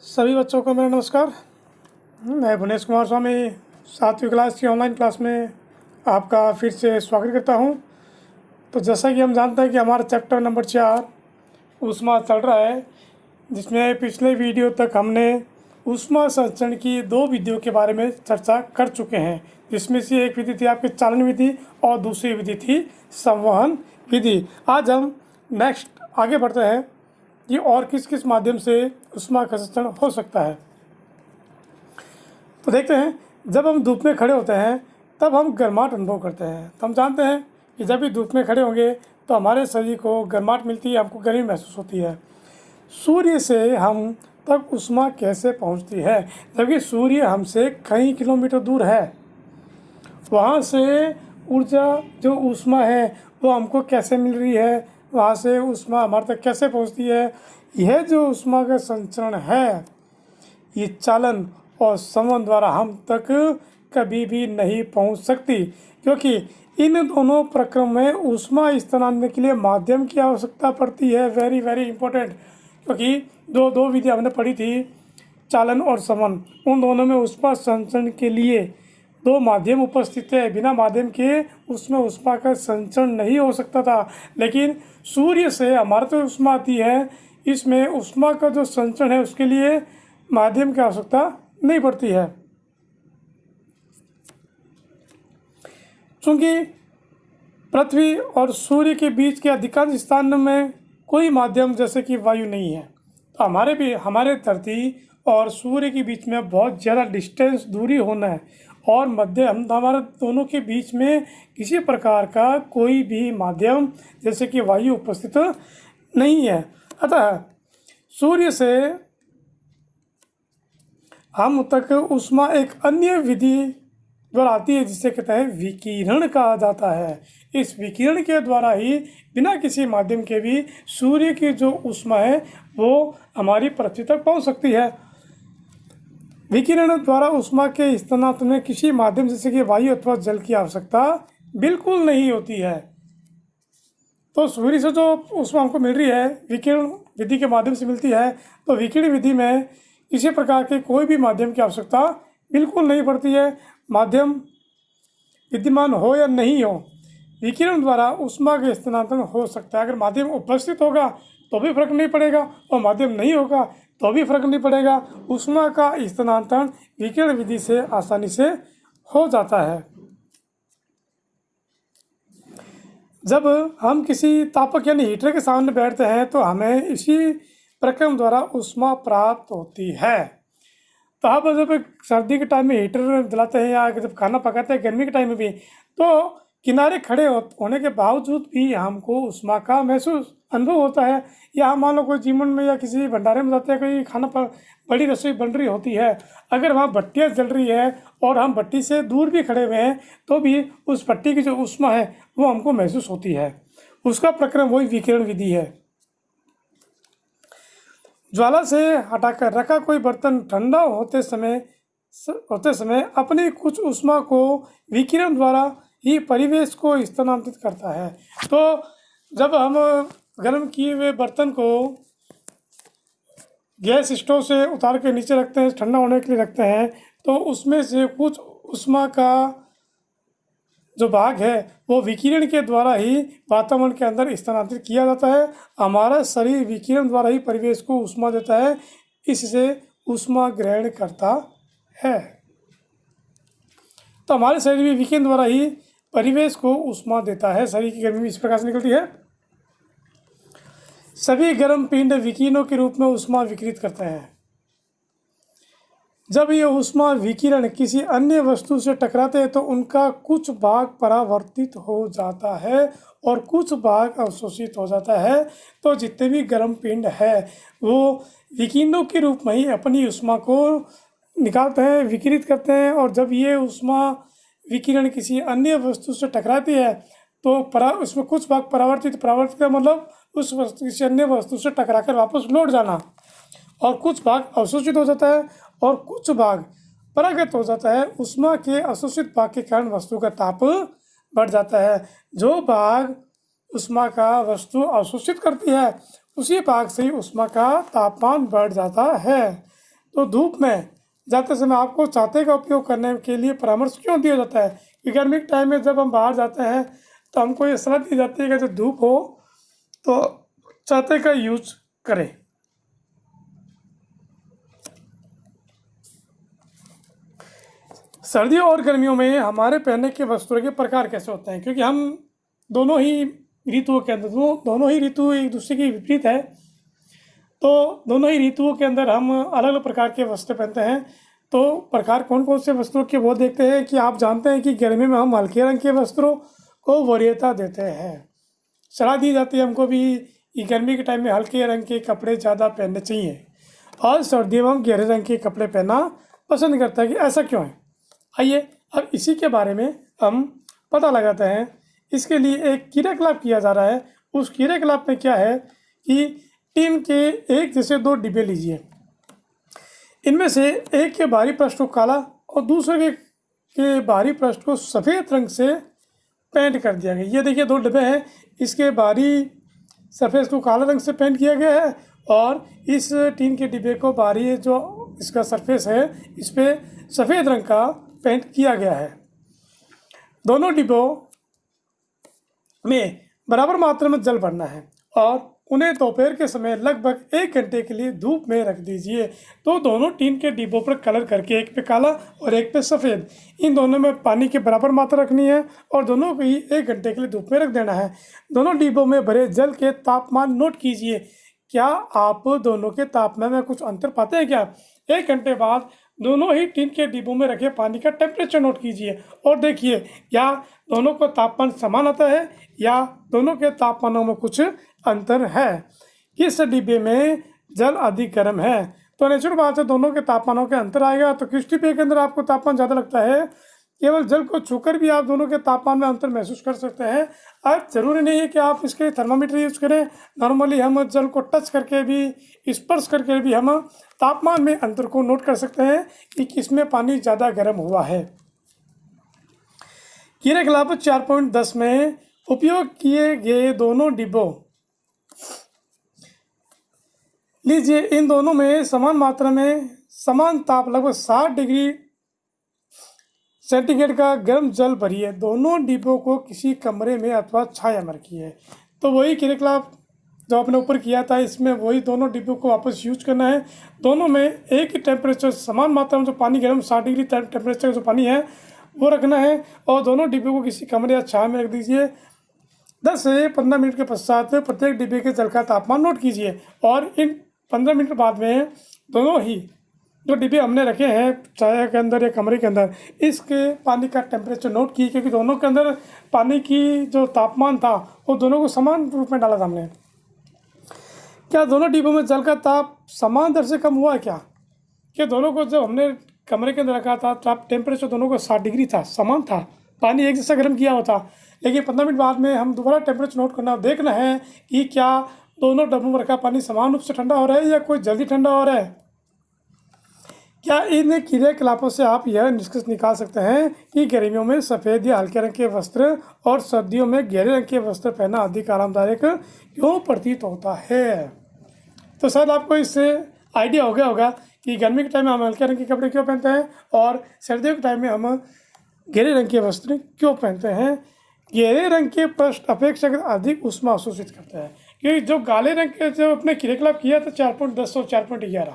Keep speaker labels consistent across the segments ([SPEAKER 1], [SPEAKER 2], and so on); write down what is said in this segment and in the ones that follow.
[SPEAKER 1] सभी बच्चों को मेरा नमस्कार। मैं भुवनेश कुमार स्वामी 7वीं क्लास की ऑनलाइन क्लास में आपका फिर से स्वागत करता हूं। तो जैसा कि हम जानते हैं कि हमारा चैप्टर नंबर 4 ऊष्मा चल रहा है, जिसमें पिछले वीडियो तक हमने ऊष्मा संचरण की 2 विधियों के बारे में चर्चा कर चुके हैं, जिसमें से एक विधि थी आपकी चालन विधि और दूसरी विधि थी संवहन विधि। आज हम नेक्स्ट आगे बढ़ते हैं कि और किस किस माध्यम से ऊष्मा का संचरण हो सकता है। तो देखते हैं, जब हम धूप में खड़े होते हैं तब हम गर्माहट अनुभव करते हैं। तो हम जानते हैं कि जब भी धूप में खड़े होंगे तो हमारे शरीर को गर्माहट मिलती है, हमको गर्मी महसूस होती है। सूर्य से हम तक ऊष्मा कैसे पहुंचती है, जबकि सूर्य हमसे कई किलोमीटर दूर है। वहाँ से ऊर्जा जो ऊष्मा है वो हमको कैसे मिल रही है, वहाँ से ऊष्मा हमारे तक कैसे पहुँचती है। यह जो ऊष्मा का संचरण है, ये चालन और संवहन द्वारा हम तक कभी भी नहीं पहुँच सकती, क्योंकि इन दोनों प्रक्रम में ऊष्मा स्थानांतरण के लिए माध्यम की आवश्यकता पड़ती है। वेरी वेरी इंपॉर्टेंट, क्योंकि दो विधि हमने पढ़ी थी, चालन और संवहन। उन दोनों में ऊष्मा संचरण के लिए 2 माध्यम उपस्थित है। बिना माध्यम के उसमें ऊष्मा का संचरण नहीं हो सकता था। लेकिन सूर्य से हमारे तो ऊष्मा आती है, इसमें ऊष्मा का जो संचरण है उसके लिए माध्यम की आवश्यकता नहीं पड़ती है, क्योंकि पृथ्वी और सूर्य के बीच के अधिकांश स्थान में कोई माध्यम जैसे कि वायु नहीं है। तो हमारे धरती और सूर्य के बीच में बहुत ज़्यादा डिस्टेंस दूरी होना है, और हमारे दोनों के बीच में किसी प्रकार का कोई भी माध्यम जैसे कि वायु उपस्थित नहीं है। अतः सूर्य से हम तक ऊष्मा एक अन्य विधि द्वारा आती है, जिसे कहते हैं विकिरण कहा जाता है। इस विकिरण के द्वारा ही बिना किसी माध्यम के भी सूर्य की जो ऊष्मा है वो हमारी पृथ्वी तक पहुंच सकती है। विकिरण द्वारा ऊष्मा के स्थानांतरण में किसी माध्यम जैसे कि वायु अथवा जल की आवश्यकता बिल्कुल नहीं होती है। तो सूर्य से जो ऊष्मा हमको मिल रही है विकिरण विधि के माध्यम से मिलती है। तो विकिरण विधि में किसी प्रकार के कोई भी माध्यम की आवश्यकता बिल्कुल नहीं पड़ती है। माध्यम विद्यमान हो या नहीं हो, विकिरण द्वारा ऊष्मा का स्थानांतरण हो सकता है। अगर माध्यम उपस्थित होगा तो भी फर्क नहीं पड़ेगा, और माध्यम नहीं होगा तो भी फर्क नहीं पड़ेगा। ऊष्मा का स्थानांतरण विकिरण विधि से आसानी से हो जाता है। जब हम किसी तापक यानी हीटर के सामने बैठते हैं तो हमें इसी प्रक्रम द्वारा ऊष्मा प्राप्त होती है। तो आप जब सर्दी के टाइम में हीटर जलाते हैं या जब खाना पकाते हैं गर्मी के टाइम में भी, तो किनारे खड़े होने के बावजूद भी हमको ऊष्मा का अनुभव होता है। या मान लो कोई जीवन में या किसी भंडारे में जाते हैं, कोई खाना पर बड़ी रसोई बन रही होती है, अगर वहाँ भट्टियाँ जल रही है और हम भट्टी से दूर भी खड़े हुए हैं तो भी उस भट्टी की जो ऊष्मा है वो हमको महसूस होती है। उसका प्रक्रम वही विकिरण विधि है। ज्वाला से हटाकर रखा कोई बर्तन ठंडा होते समय अपनी कुछ ऊष्मा को विकिरण द्वारा ही परिवेश को स्थानांतरित करता है। तो जब हम गर्म किए हुए बर्तन को गैस स्टोव से उतार के नीचे रखते हैं, ठंडा होने के लिए रखते हैं, तो उसमें से कुछ ऊष्मा का जो भाग है वो विकिरण के द्वारा ही वातावरण के अंदर स्थानांतरित किया जाता है। हमारा शरीर विकिरण द्वारा ही परिवेश को ऊष्मा देता है, इससे ऊष्मा ग्रहण करता है। तो हमारे शरीर भी विकिरण द्वारा ही परिवेश को ऊष्मा देता है। शरीर की गर्मी इस प्रकार से निकलती है। सभी गर्म पिंड विकिरणों के रूप में ऊष्मा विकिरित करते हैं। जब ये ऊष्मा विकिरण किसी अन्य वस्तु से टकराते हैं तो उनका कुछ भाग परावर्तित हो जाता है और कुछ भाग अवशोषित हो जाता है। तो जितने भी गर्म पिंड है वो विकिरणों के रूप में ही अपनी ऊष्मा को निकालते हैं, विकिरित करते हैं, और जब ये ऊष्मा विकिरण किसी अन्य वस्तु से टकराती है तो उसमें कुछ भाग परावर्तित का मतलब उस वस्तु किसी अन्य वस्तु से टकराकर वापस लौट जाना, और कुछ भाग अवशोषित हो जाता है और कुछ भाग परागत हो जाता है। ऊष्मा के अवशोषित भाग के कारण वस्तु का ताप बढ़ जाता है। जो भाग ऊष्मा का वस्तु अवशोषित करती है उसी भाग से ही ऊष्मा का तापमान बढ़ जाता है। तो धूप में जाते समय आपको छाते का उपयोग करने के लिए परामर्श क्यों दिया जाता है कि गर्मी के टाइम में जब हम बाहर जाते हैं तो हमको ये सलाह दी जाती है कि जब धूप हो तो छाते का यूज करें। सर्दियों और गर्मियों में हमारे पहनने के वस्त्रों के प्रकार कैसे होते हैं, क्योंकि हम दोनों ही ऋतुओं के अंदर दोनों ही ऋतु एक दूसरे के विपरीत है, तो दोनों ही ऋतुओं के अंदर हम अलग अलग प्रकार के वस्त्र पहनते हैं। तो प्रकार कौन कौन से वस्त्रों के वो देखते हैं कि आप जानते हैं कि गर्मी में हम हल्के रंग के वस्त्रों को वरीयता देते हैं। सलाह दी जाती है हमको भी कि गर्मी के टाइम में हल्के रंग के कपड़े ज़्यादा पहनने चाहिए, और सर्दियों में हम गहरे रंग के कपड़े पहनना पसंद करते हैं। कि ऐसा क्यों है, आइए अब इसी के बारे में हम पता लगाते हैं। इसके लिए एक क्रियाकलाप किया जा रहा है। उस क्रियाकलाप में क्या है कि टीन के एक जैसे दो डिब्बे लीजिए, इनमें से एक के बाहरी पृष्ठ को काला और दूसरे के बाहरी पृष्ठ को सफ़ेद रंग से पेंट कर दिया गया। ये देखिए दो डिब्बे हैं, इसके बाहरी सरफेस को काला रंग से पेंट किया गया है और इस टीन के डिब्बे को बाहरी जो इसका सरफेस है इस पर सफ़ेद रंग का पेंट किया गया है। दोनों डिब्बों में बराबर मात्रा में जल भरना है और उन्हें दोपहर के समय लगभग 1 घंटे के लिए धूप में रख दीजिए। तो दोनों टीन के डिब्बों पर कलर करके एक पे काला और एक पे सफ़ेद, इन दोनों में पानी की बराबर मात्रा रखनी है और दोनों को ही 1 घंटे के लिए धूप में रख देना है। दोनों डिब्बों में भरे जल के तापमान नोट कीजिए। क्या आप दोनों के तापमान में कुछ अंतर पाते हैं क्या? 1 घंटे बाद दोनों ही टीन के डिब्बों में रखे पानी का टेम्परेचर नोट कीजिए और देखिए क्या दोनों का तापमान समान आता है या दोनों के तापमानों में कुछ अंतर है। किस डिब्बे में जल अधिक गर्म है? तो नेचुरल बात है दोनों के तापमानों के अंतर आएगा। तो किस डिब्बे के अंदर आपको तापमान ज़्यादा लगता है? केवल जल को छूकर भी आप दोनों के तापमान में अंतर महसूस कर सकते हैं। अब जरूरी नहीं है कि आप इसके थर्मामीटर यूज करें। नॉर्मली हम जल को टच करके भी, स्पर्श करके भी हम तापमान में अंतर को नोट कर सकते हैं कि किसमें पानी ज़्यादा गर्म हुआ है। क्रियाकलाप 4.10 में उपयोग किए गए दोनों डिब्बों लीजिए, इन दोनों में समान मात्रा में समान ताप लगभग 60 डिग्री सेंटीग्रेड का गर्म जल भरिए। दोनों डिब्बों को किसी कमरे में अथवा छाया में रखिए। तो वही क्रियाकलाप जो आपने ऊपर किया था इसमें वही दोनों डिब्बों को वापस यूज करना है। दोनों में एक ही टेम्परेचर समान मात्रा में जो पानी गर्म 60 डिग्री टेम्परेचर जो पानी है वो रखना है और दोनों डिब्बों को किसी कमरे या छाया में रख दीजिए। 10 से 15 मिनट के पश्चात प्रत्येक डिब्बे के जल का तापमान नोट कीजिए और इन 15 मिनट बाद में दोनों ही जो डिब्बे हमने रखे हैं छाया के अंदर या कमरे के अंदर इसके पानी का टेम्परेचर नोट किए, क्योंकि दोनों के अंदर पानी की जो तापमान था वो दोनों को समान रूप में डाला था हमने। क्या दोनों डिब्बों में जल का ताप समान दर से कम हुआ है क्या? दोनों को जब हमने कमरे के अंदर रखा था ताप टेम्परेचर दोनों को 60 डिग्री था, समान था, पानी एक जैसा गर्म किया हुआ था, लेकिन 15 मिनट बाद में हम दोबारा टेम्परेचर नोट करना देखना है कि क्या दोनों डब्बों में रखा पानी समान रूप से ठंडा हो रहा है या कोई जल्दी ठंडा हो रहा है। क्या इन क्रियाकलापों से आप यह निष्कर्ष निकाल सकते हैं कि गर्मियों में सफ़ेद या हल्के रंग के वस्त्र और सर्दियों में गहरे रंग के वस्त्र पहनना अधिक आरामदायक क्यों प्रतीत होता है? तो शायद आपको इससे आइडिया हो गया होगा कि गर्मी के टाइम में हम हल्के रंग के कपड़े क्यों पहनते हैं और सर्दियों के टाइम में हम गहरे रंग के वस्त्र क्यों पहनते हैं। गहरे रंग के पृष्ठ अपेक्षाकृत अधिक ऊष्मा अवशोषित करते हैं, क्योंकि जो काले रंग के जो अपने क्रियाकलाप किया था 4.10 और 4.11,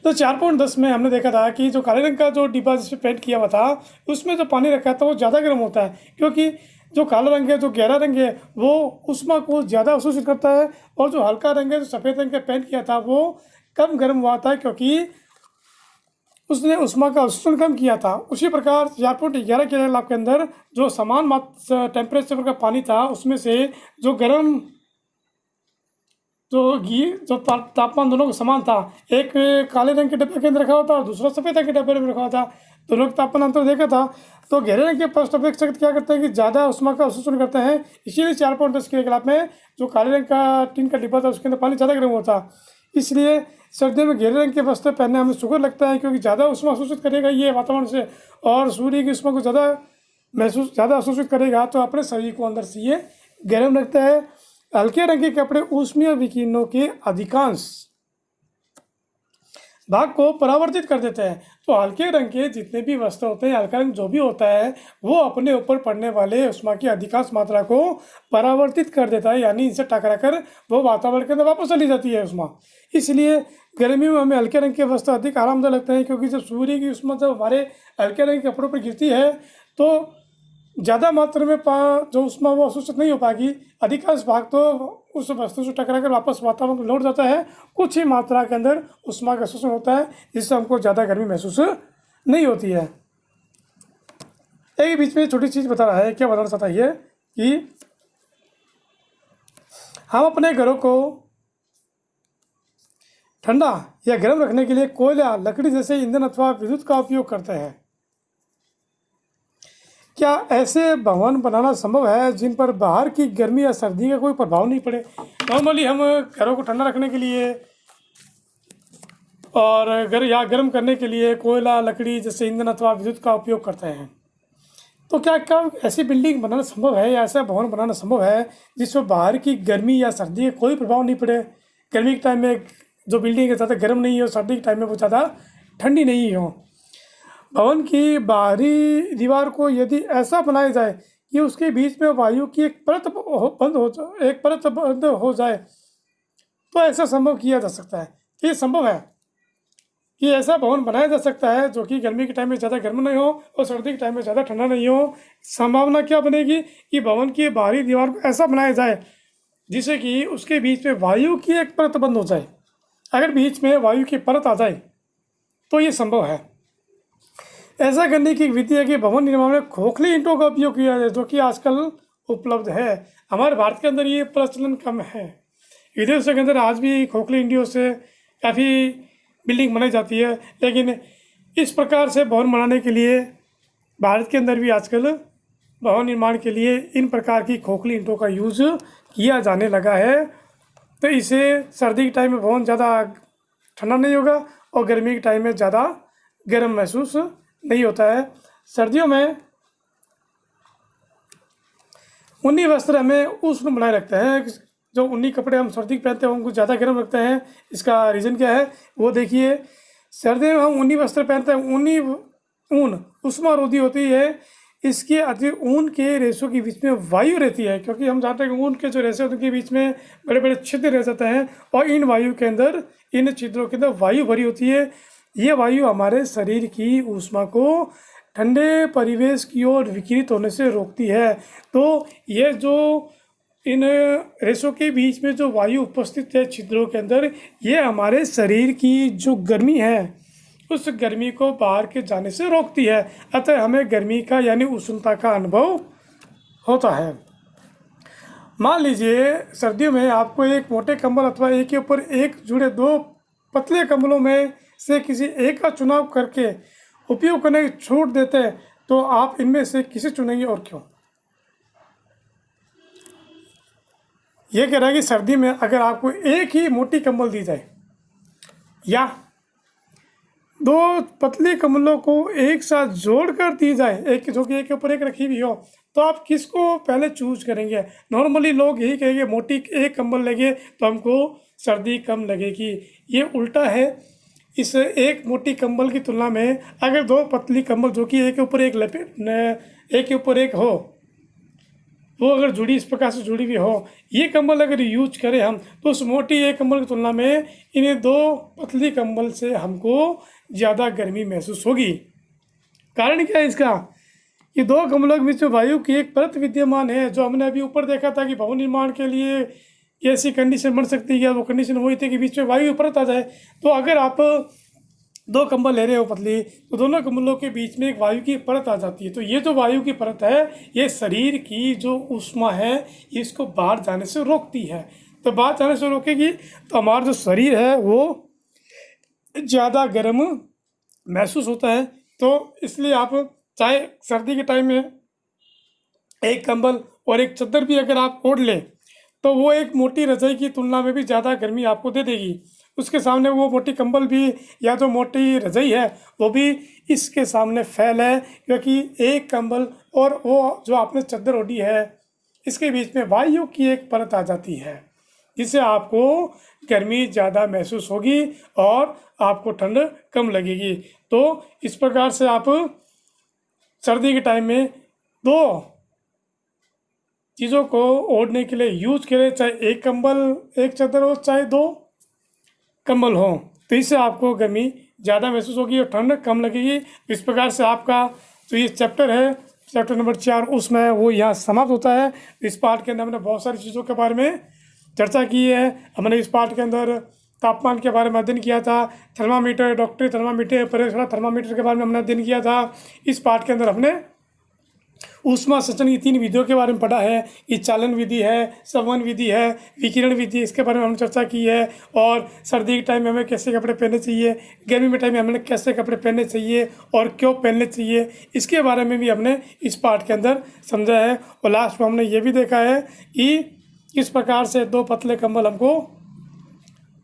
[SPEAKER 1] तो 4.10 में हमने देखा था कि जो काले रंग का जो डिब्बा जिस पर पेंट किया हुआ था उसमें जो पानी रखा था वो ज़्यादा गर्म होता है, क्योंकि जो काला रंग है जो गहरा रंग है वो ऊष्मा को ज़्यादा अवशोषित करता है और जो हल्का रंग है जो सफ़ेद रंग का पेंट किया था वो कम गर्म हुआ था, क्योंकि उसने ऊष्मा का अवशोषण कम किया था। उसी प्रकार 4.11 के लाभ के अंदर जो समान टेम्परेचर का पानी था उसमें से जो गर्म जो तापमान दोनों को समान था, एक काले रंग के डब्बे के अंदर रखा हुआ था और दूसरा सफ़ेद रंग के डब्बे में रखा हुआ था, दोनों का तापमान अंतर देखा था। तो गहरे रंग के पृष्ठ अपेक्षाकृत क्या करते हैं कि ज़्यादा ऊष्मा का अवशोषण करते हैं, इसीलिए 4.10 के खिलाफ में जो काले रंग का टीन का डिब्बा था उसके अंदर पानी ज़्यादा गर्म हुआ था। इसलिए सर्दियों में गहरे रंग के वस्त्र पहनने हमें सुखद लगता है, क्योंकि ज़्यादा ऊष्मा अवशोषित करेगा ये वातावरण से और सूर्य की ऊष्मा को ज़्यादा अवशोषित करेगा, तो अपने शरीर को अंदर से ये गर्म रखता है। हल्के रंग के कपड़े ऊष्मीय विकिरणों के अधिकांश भाग को परावर्तित कर देते हैं। तो हल्के रंग के जितने भी वस्त्र होते हैं, हल्का रंग जो भी होता है वो अपने ऊपर पड़ने वाले ऊष्मा की अधिकांश मात्रा को परावर्तित कर देता है, यानी इनसे टकरा कर वो वातावरण के अंदर वापस चली जाती है ऊष्मा। इसलिए गर्मियों में हमें हल्के रंग के वस्त्र अधिक आरामदायक लगते हैं, क्योंकि जब सूर्य की ऊष्मा जब हमारे हल्के रंग के कपड़ों पर गिरती है तो ज़्यादा मात्रा में जो ऊष्मा वो अवशोषित नहीं हो पाएगी, अधिकांश भाग तो उस वस्तु से टकरा कर वापस वातावरण में लौट जाता है। कुछ ही मात्रा के अंदर ऊष्मा का अवशोषण होता है, जिससे हमको ज़्यादा गर्मी महसूस नहीं होती है। एक बीच में छोटी चीज़ बता रहा है, क्या बताना चाहता है ये कि हम अपने घरों को ठंडा या गर्म रखने के लिए कोयला, लकड़ी जैसे ईंधन अथवा विद्युत का उपयोग करते हैं। क्या ऐसे भवन बनाना संभव है जिन पर बाहर की गर्मी या सर्दी का कोई प्रभाव नहीं पड़े? नॉर्मली हम घरों को ठंडा रखने के लिए और गर्म करने के लिए कोयला, लकड़ी जैसे ईंधन अथवा विद्युत का उपयोग करते हैं। तो क्या ऐसी बिल्डिंग बनाना संभव है या ऐसा भवन बनाना संभव है जिसमें बाहर की गर्मी या सर्दी का कोई प्रभाव नहीं पड़े? गर्मी के टाइम में जो बिल्डिंग है ज़्यादा गर्म नहीं हो, सर्दी के टाइम में वो ज़्यादा ठंडी नहीं हो। भवन की बाहरी दीवार को यदि ऐसा बनाया जाए कि उसके बीच में वायु की एक परत बंद हो जाए तो ऐसा संभव किया जा सकता है। ये संभव है कि ऐसा भवन बनाया जा सकता है जो कि गर्मी के टाइम में ज़्यादा गर्म नहीं हो और सर्दी के टाइम में ज़्यादा ठंडा नहीं हो। संभावना क्या बनेगी कि भवन की बाहरी दीवार को ऐसा बनाया जाए जिससे कि उसके बीच में वायु की एक परत बंद हो जाए। अगर बीच में वायु की परत आ जाए तो ये संभव है। ऐसा करने की विधि है कि भवन निर्माण में खोखली ईंटों का उपयोग किया जाए, जो कि आजकल उपलब्ध है। हमारे भारत के अंदर ये प्रचलन कम है, विदेशों के अंदर आज भी खोखली ईंटों से काफ़ी बिल्डिंग बनाई जाती है, लेकिन इस प्रकार से भवन बनाने के लिए भारत के अंदर भी आजकल भवन निर्माण के लिए इन प्रकार की खोखली ईंटों का यूज़ किया जाने लगा है। तो इसे सर्दी के टाइम में भवन ज़्यादा ठंडा नहीं होगा और गर्मी के टाइम में ज़्यादा गर्म महसूस नहीं होता है। सर्दियों में ऊनी वस्त्र हमें उष्ण बनाए रखते हैं। जो ऊनी कपड़े हम सर्दी के पहनते हैं उनको ज़्यादा गर्म रखते हैं। इसका रीज़न क्या है वो देखिए। सर्दियों में हम ऊनी वस्त्र पहनते हैं, ऊन उष्मारोधी होती है। इसके अतिरिक्त ऊन के रेशों के बीच में वायु रहती है, क्योंकि हम जानते हैं कि ऊन के जो रेशे होते हैं उनके बीच में बड़े बड़े छिद्र रह जाते हैं और इन वायु के अंदर, इन छिद्रों के अंदर वायु भरी होती है। ये वायु हमारे शरीर की ऊष्मा को ठंडे परिवेश की ओर विकिरित होने से रोकती है। तो ये जो इन रेशों के बीच में जो वायु उपस्थित है छिद्रों के अंदर, ये हमारे शरीर की जो गर्मी है उस गर्मी को बाहर के जाने से रोकती है। अतः हमें गर्मी का यानी उष्णता का अनुभव होता है। मान लीजिए सर्दियों में आपको एक मोटे कंबल अथवा एक के ऊपर एक जुड़े दो पतले कंबलों में से किसी एक का चुनाव करके उपयोग करने की छूट देते हैं, तो आप इनमें से किसे चुनेंगे और क्यों? यह कह रहा है कि सर्दी में अगर आपको एक ही मोटी कंबल दी जाए या दो पतले कंबलों को एक साथ जोड़कर दी जाए, एक जो कि एक के ऊपर एक रखी हुई हो, तो आप किसको पहले चूज करेंगे? नॉर्मली लोग यही कहेंगे मोटी एक कंबल लेंगे तो हमको सर्दी कम लगेगी। ये उल्टा है। इस एक मोटी कंबल की तुलना में अगर दो पतली कंबल जो कि एक के ऊपर एक एक के ऊपर एक हो, वो अगर जुड़ी इस प्रकार से जुड़ी हुई हो, ये कंबल अगर यूज करें हम, तो उस मोटी एक कंबल की तुलना में इन्हें दो पतली कंबल से हमको ज़्यादा गर्मी महसूस होगी। कारण क्या है इसका? कि दो कंबलों के बीच में वायु की एक परत विद्यमान है। जो हमने अभी ऊपर देखा था कि भवन निर्माण के लिए ऐसी कंडीशन बन सकती है, वो कंडीशन वही थी कि बीच में वायु की परत आ जाए। तो अगर आप दो कंबल ले रहे हो पतली, तो दोनों कंबलों के बीच में एक वायु की परत आ जाती है। तो ये जो वायु की परत है, ये शरीर की जो ऊष्मा है इसको बाहर जाने से रोकती है। तो बाहर जाने से रोकेगी तो हमारा जो शरीर है वो ज़्यादा गर्म महसूस होता है। तो इसलिए आप चाहे सर्दी के टाइम में एक कंबल और एक चादर भी अगर आप ओढ़ लें तो वो एक मोटी रजाई की तुलना में भी ज़्यादा गर्मी आपको दे देगी। उसके सामने वो मोटी कंबल भी या जो मोटी रजाई है वो भी इसके सामने फैल है, क्योंकि एक कंबल और वो जो आपने चादर ओढ़ी है इसके बीच में वायु की एक परत आ जाती है, जिससे आपको गर्मी ज़्यादा महसूस होगी और आपको ठंड कम लगेगी। तो इस प्रकार से आप सर्दी के टाइम में दो चीज़ों को ओढ़ने के लिए यूज करें, चाहे एक कंबल एक चादर हो चाहे दो कंबल हो, तो इससे आपको गर्मी ज़्यादा महसूस होगी और ठंड कम लगेगी। इस प्रकार से आपका जो ये चैप्टर है, चैप्टर नंबर 4, उसमें वो यहाँ समाप्त होता है। इस पार्ट के अंदर हमने बहुत सारी चीज़ों के बारे में चर्चा की है। हमने इस पार्ट के अंदर तापमान के बारे में अध्ययन किया था, थर्मामीटर, डॉक्टरी थर्मामीटर, परीक्षण थर्मामीटर के बारे में हमने अध्ययन किया था। इस पार्ट के अंदर हमने ऊष्मा संचरण की 3 विधियों के बारे में पढ़ा है। ये चालन विधि है, संवहन विधि है, विकिरण विधि, इसके बारे में हमने चर्चा की है। और सर्दी के टाइम में हमें कैसे कपड़े पहनने चाहिए, गर्मी के टाइम में हमें कैसे कपड़े पहनने चाहिए और क्यों पहनने चाहिए, इसके बारे में भी हमने इस पार्ट के अंदर समझा है। और लास्ट में हमने ये भी देखा है कि किस प्रकार से 2 पतले कंबल हमको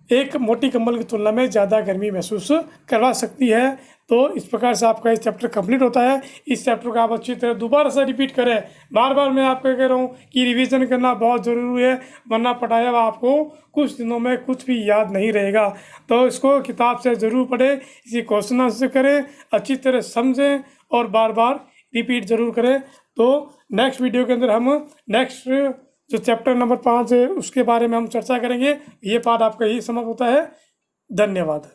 [SPEAKER 1] एक मोटी कंबल की तुलना में ज़्यादा गर्मी महसूस करवा सकती है। तो इस प्रकार से आपका इस चैप्टर कंप्लीट होता है। इस चैप्टर को आप अच्छी तरह दोबारा से रिपीट करें। बार बार मैं आपको कह रहा हूँ कि रिवीजन करना बहुत ज़रूरी है, वरना पढ़ाया हुआ आपको कुछ दिनों में कुछ भी याद नहीं रहेगा। तो इसको किताब से ज़रूर पढ़ें, इसी क्वेश्चन आंसर करें, अच्छी तरह समझें और बार बार रिपीट ज़रूर करें। तो नेक्स्ट वीडियो के अंदर हम नेक्स्ट जो चैप्टर नंबर 5 है उसके बारे में हम चर्चा करेंगे। ये पार्ट आपका यही समाप्त होता है। धन्यवाद।